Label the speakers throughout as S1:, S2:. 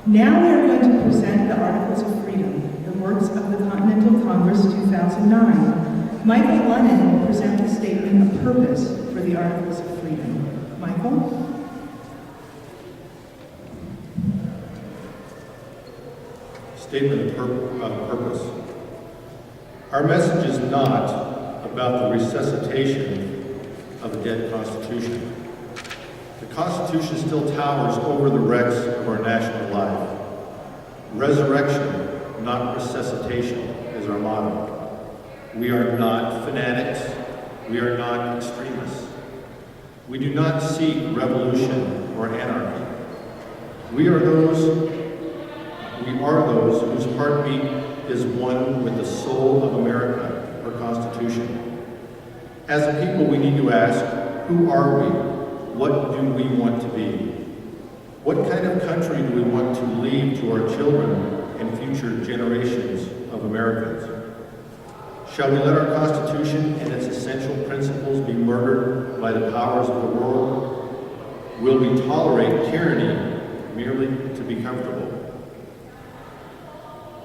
S1: Now we are going to present the Articles of Freedom, the works of the Continental Congress 2009. Michael Lennon will present the statement of purpose for the Articles of Freedom. Michael?
S2: Statement of purpose. Our message is not about the resuscitation of a dead Constitution. The Constitution still towers over the wrecks of our national life. Resurrection, not resuscitation, is our motto. We are not fanatics. We are not extremists. We do not seek revolution or anarchy. We are those whose heartbeat is one with the soul of America, our Constitution. As a people, we need to ask, who are we? What do we want to be? What kind of country do we want to leave to our children and future generations of Americans? Shall we let our Constitution and its essential principles be murdered by the powers of the world? Will we tolerate tyranny merely to be comfortable?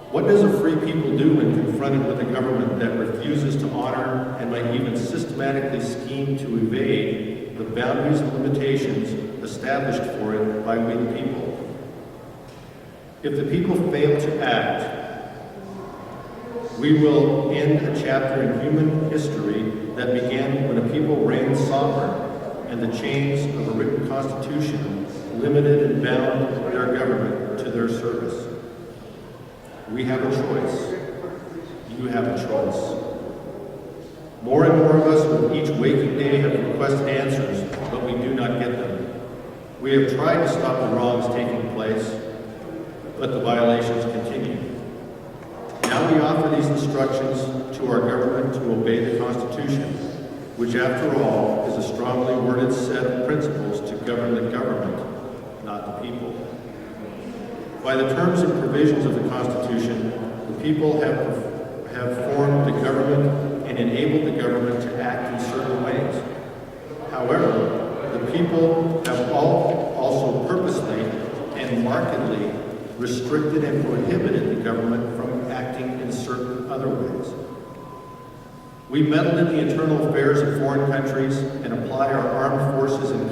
S2: What does a free people do when confronted with a government that refuses to honor and might even systematically scheme to evade the boundaries and limitations established for it by we the people? If the people fail to act, we will end a chapter in human history that began when a people reigned sovereign and the chains of a written constitution limited and bound their government to their service. We have a choice. You have a choice. More and more of us with each waking day have requested answers, but we do not get them. We have tried to stop the wrongs taking place, but the violations continue. Now we offer these instructions to our government to obey the Constitution, which after all is a strongly worded set of principles to govern the government, not the people. By the terms and provisions of the Constitution, the people have formed the government and enabled the government to act in certain ways. However, the people have also purposely and markedly restricted and prohibited the government from acting in certain other ways. We meddle in the internal affairs of foreign countries and apply our armed forces in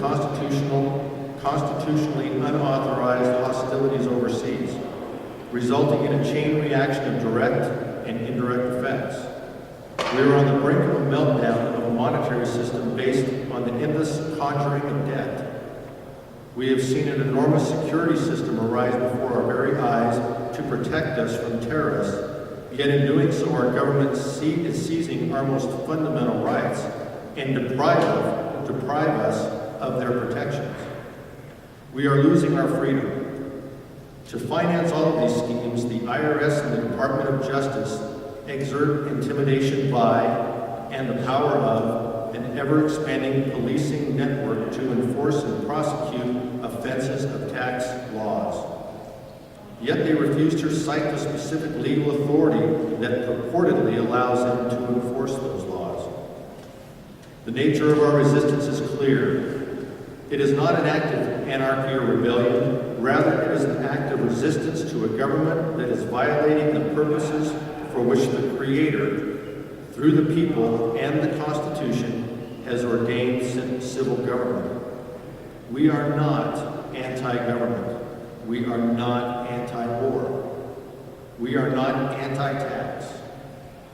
S2: constitutionally unauthorized hostilities overseas, resulting in a chain reaction of direct and indirect effects. We are on the brink of a meltdown of a monetary system based on the endless conjuring of debt. We have seen an enormous security system arise before our very eyes to protect us from terrorists, yet in doing so our government is seizing our most fundamental rights and deprive us of their protections. We are losing our freedom. To finance all of these schemes, the IRS and the Department of Justice exert intimidation by and the power of an ever-expanding policing network to enforce and prosecute offenses of tax laws. Yet they refuse to cite the specific legal authority that purportedly allows them to enforce those laws. The nature of our resistance is clear. It is not an act of anarchy or rebellion. Rather, it is an act of resistance to a government that is violating the purposes for which the Creator, through the people and the Constitution, has ordained civil government. We are not anti-government. We are not anti-war. We are not anti-tax.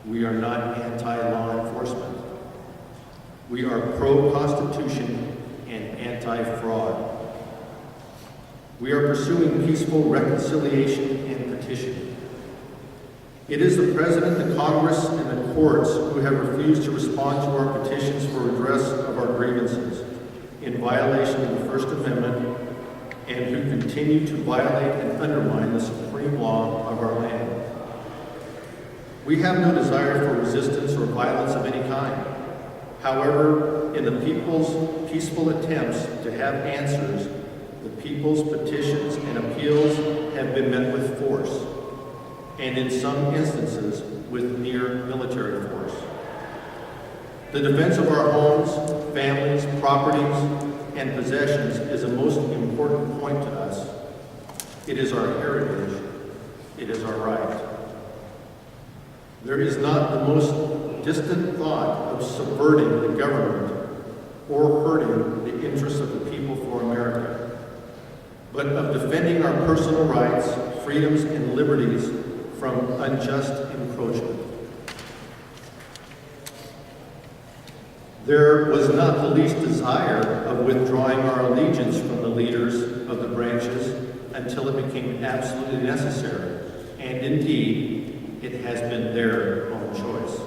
S2: We are not anti-law enforcement. We are pro-Constitution and anti-fraud. We are pursuing peaceful reconciliation and petition. It is the President, the Congress, and the courts who have refused to respond to our petitions for redress of our grievances in violation of the First Amendment and who continue to violate and undermine the supreme law of our land. We have no desire for resistance or violence of any kind. However, in the people's peaceful attempts to have answers, the people's petitions and appeals have been met with force, and in some instances, with near military force. The defense of our homes, families, properties, and possessions is a most important point to us. It is our heritage. It is our right. There is not the most distant thought of subverting the government or hurting the interests of the people for America, but of defending our personal rights, freedoms, and liberties from unjust encroachment. There was not the least desire of withdrawing our allegiance from the leaders of the branches until it became absolutely necessary, and indeed, it has been their own choice.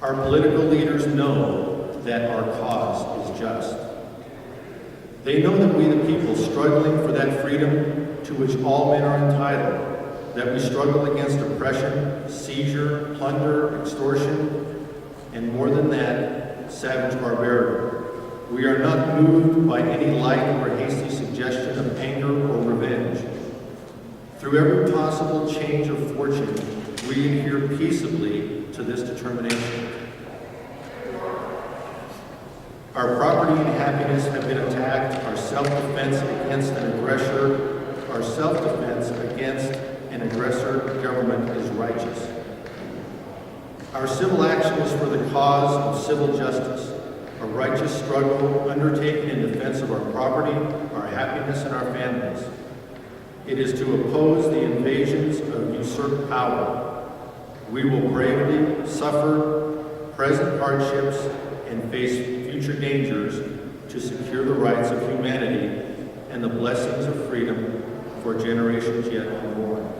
S2: Our political leaders know that our cause is just. They know that we, the people, struggling for that freedom to which all men are entitled, that we struggle against oppression, seizure, plunder, extortion, and more than that, savage barbarity. We are not moved by any light or hasty suggestion of anger or revenge. Through every possible change of fortune, we adhere peaceably to this determination. Our property and happiness have been attacked. Our self-defense against an aggressor government is righteous. Our civil action is for the cause of civil justice, a righteous struggle undertaken in defense of our property, our happiness, and our families. It is to oppose the invasions of usurped power. We will bravely suffer present hardships and face future dangers to secure the rights of humanity and the blessings of freedom for generations yet unborn.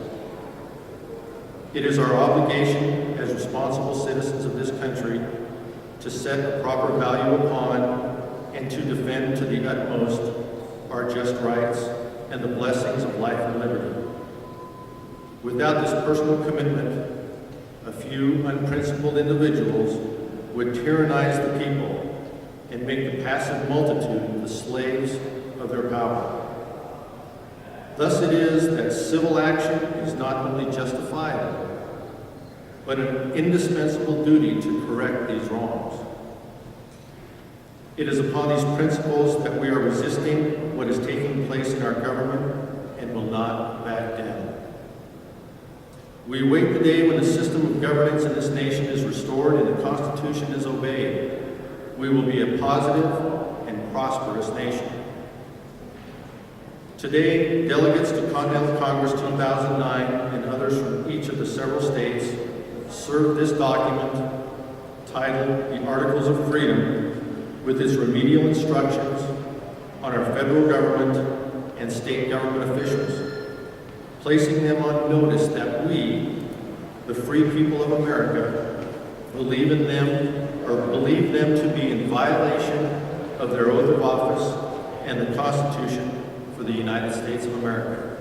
S2: It is our obligation as responsible citizens of this country to set a proper value upon and to defend to the utmost our just rights and the blessings of life and liberty. Without this personal commitment, a few unprincipled individuals would tyrannize the people and make the passive multitude the slaves of their power. Thus it is that civil action is not only justifiable, but an indispensable duty to correct these wrongs. It is upon these principles that we are resisting what is taking place in our government and will not back down. We await the day when the system of governance in this nation is restored and the Constitution is obeyed. We will be a positive and prosperous nation. Today, delegates to Continental Congress 2009 and others from each of the several states serve this document titled the Articles of Freedom with its remedial instructions on our federal government and state government officials, placing them on notice that we, the free people of America, believe them to be in violation of their oath of office and the Constitution for the United States of America.